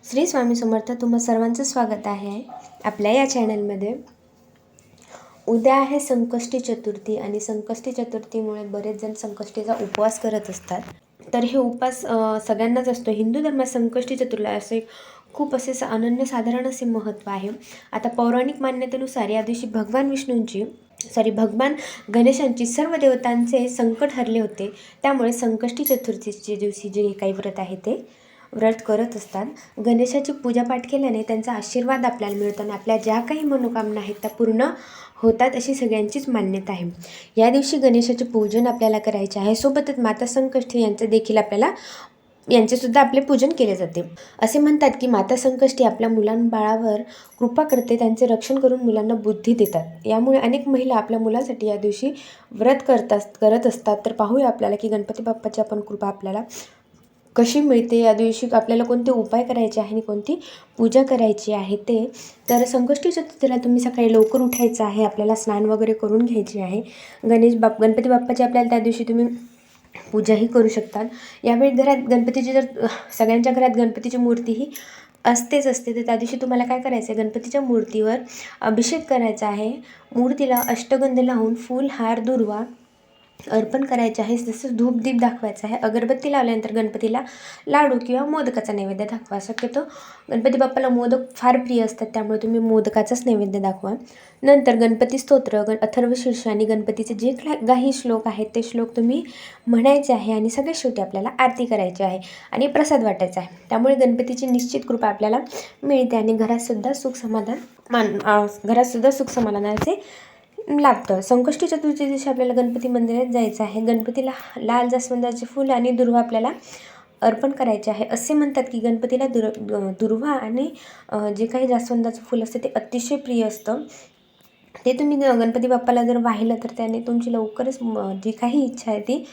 श्री स्वामी समर्थ. तुम्हा सर्वांचं स्वागत आहे आपल्या या चॅनलमध्ये. उद्या आहे संकष्टी चतुर्थी आणि संकष्टी चतुर्थीमुळे बरेच जण संकष्टीचा उपवास करत असतात. तर हे उपवास सगळ्यांनाच असतो. हिंदू धर्मात संकष्टी चतुर्थीला असे खूप असे अनन्यसाधारण असे महत्त्व आहे. आता पौराणिक मान्यतेनुसार या दिवशी भगवान गणेशांची सर्व देवतांचे संकट हरले होते. त्यामुळे संकष्टी चतुर्थीच्या दिवशी जे काही व्रत आहे ते व्रत करत असतात. गणेशाची पूजापाठ केल्याने त्यांचा आशीर्वाद आपल्याला मिळतो आणि आपल्या ज्या काही मनोकामना आहेत त्या पूर्ण होतात अशी सगळ्यांचीच मान्यता आहे. या दिवशी गणेशाचे पूजन आपल्याला करायचे आहे. सोबतच माता संकष्टी यांचेसुद्धा आपले पूजन केले जाते. असे म्हणतात की माता संकष्टी आपल्या मुलांबाळावर कृपा करते, त्यांचे रक्षण करून मुलांना बुद्धी देतात. यामुळे अनेक महिला आपल्या मुलासाठी या दिवशी व्रत करत असतात. तर पाहूया आपल्याला की गणपती बाप्पाची आपण कृपा आपल्याला कशी मिळते, या दिवशी आपल्याला कोणते उपाय करायचे आहे आणि कोणती पूजा करायची आहे ते. तर संकष्टी चतुर्थीला तुम्ही सकाळी लवकर उठायचं आहे. आपल्याला स्नान वगैरे करून घ्यायचे आहे. गणपती बाप्पाची आपल्याला त्या दिवशी तुम्ही पूजाही करू शकतात. यावेळी घरात गणपतीची सगळ्यांच्या घरात गणपतीची मूर्ती ही असते. तर त्या दिवशी तुम्हाला काय करायचं आहे, गणपतीच्या मूर्तीवर अभिषेक करायचा आहे. मूर्तीला अष्टगंध लावून फूल, हार, दुर्वा अर्पण करायचे आहे. तसंच धूपदीप दाखवायचा आहे. अगरबत्ती लावल्यानंतर गणपतीला लाडू किंवा मोदकाचा नैवेद्य दाखवा. शक्यतो गणपती बाप्पाला मोदक फार प्रिय असतात, त्यामुळे तुम्ही मोदकाचाच नैवेद्य दाखवा. नंतर गणपती स्तोत्र, अथर्वशीर्ष आणि गणपतीचे जे काही श्लोक आहेत ते श्लोक तुम्ही म्हणायचे आहे आणि सगळ्यात शेवटी आपल्याला आरती करायची आहे आणि प्रसाद वाटायचा आहे. त्यामुळे गणपतीची निश्चित कृपा आपल्याला मिळते आणि घरातसुद्धा सुख समाधानाचे लाभतं. संकष्टी चतुर्थी दिवशी आपल्याला गणपती मंदिरात जायचं आहे. गणपतीला लाल जास्वंदाचे फूल आणि दुर्वा आपल्याला अर्पण करायचे आहे. असे म्हणतात की गणपतीला दुर्वा आणि जे काही जास्वंदाचं फूल असतं ते अतिशय प्रिय असतं. ते तुम्ही गणपती बाप्पाला जर वाहिलं तर त्याने तुमची लवकरच जी काही इच्छा आहे ती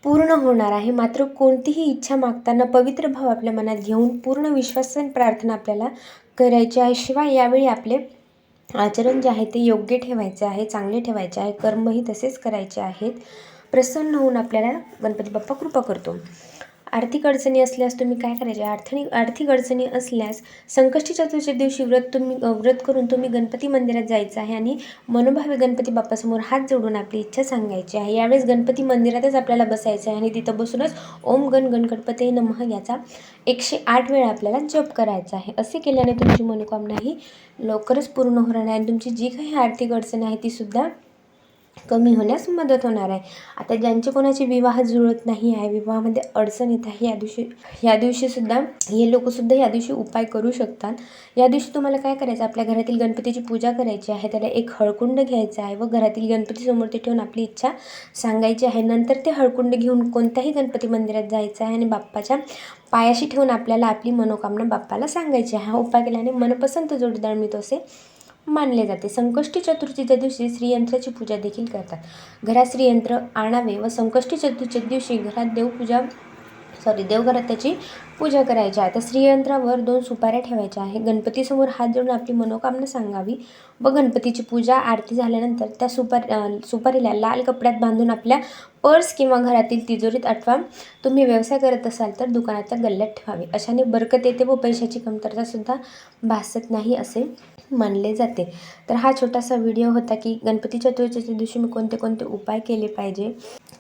पूर्ण होणार आहे. मात्र कोणतीही इच्छा मागताना पवित्र भाव आपल्या मनात घेऊन पूर्ण विश्वासाने प्रार्थना आपल्याला करायची आहे. शिवाय यावेळी आपले आचरण जे आहे ते योग्य ठेवायचे आहे, चांगले ठेवायचे आहे. कर्मही तसेच करायचे आहेत. प्रसन्न होऊन आपल्याला गणपती बाप्पा कृपा करतो. आर्थिक अडचणी असल्यास तुम्ही काय करायचे, आर्थिक अडचणी असल्यास संकष्टी चतुर्थीच्या दिवशी व्रत करून तुम्ही गणपती मंदिरात जायचं आहे आणि मनोभावे गणपती बाप्पासमोर हात जोडून आपली इच्छा सांगायची आहे. यावेळेस गणपती मंदिरातच आपल्याला बसायचं आहे आणि तिथं बसूनच ओम गण गणपतये नमः याचा 108 वेळा आपल्याला जप करायचा आहे. असे केल्याने तुमची मनोकामना ही लवकरच पूर्ण होणार आहे आणि तुमची जी काही आर्थिक अडचण आहे तीसुद्धा कमी होण्यास मदत होणार आहे. आता ज्यांचे कोणाचे विवाह जुळत नाही आहे, विवाहामध्ये अडचण येत आहे, या दिवशीसुद्धा हे लोकंसुद्धा या दिवशी उपाय करू शकतात. या दिवशी तुम्हाला काय करायचं, आपल्या घरातील गणपतीची पूजा करायची आहे. त्याला एक हळकुंड घ्यायचा आहे व घरातील गणपतीसमोर ते ठेवून आपली इच्छा सांगायची आहे. नंतर ते हळकुंड घेऊन कोणत्याही गणपती मंदिरात जायचं आहे आणि बाप्पाच्या पायाशी ठेवून आपल्याला आपली मनोकामना बाप्पाला सांगायची आहे. हा उपाय केल्याने मनपसंत जोडीदार मिळतो असे मानले जाते. संकष्टी चतुर्थीच्या दिवशी श्रीयंत्राची पूजा देखील करतात. घरात श्रीयंत्र आणावे व संकष्टी चतुर्थीच्या दिवशी देवघरात त्याची पूजा करायची आहे. तर श्रीयंत्रावर 2 सुपाऱ्या ठेवायच्या आहे. गणपतीसमोर हात जोडून आपली मनोकामना सांगावी व गणपतीची पूजा आरती झाल्यानंतर त्या सुपारीला लाल कपड्यात बांधून आपल्या पर्स किंवा घरातील तिजोरीत अथवा तुम्ही व्यवसाय करत असाल तर दुकानाच्या गल्ल्यात ठेवावे. अशाने बरकत येते व पैशाची कमतरतासुद्धा भासत नाही असे मानले जाते. तर हा छोटासा व्हिडिओ होता की गणपती चतुर्थीच्या दिवशी मी कोणते कोणते उपाय केले पाहिजे.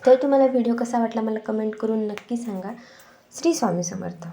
तर तुम्हाला व्हिडिओ कसा वाटला मला कमेंट करून नक्की सांगा. श्री स्वामी समर्थ.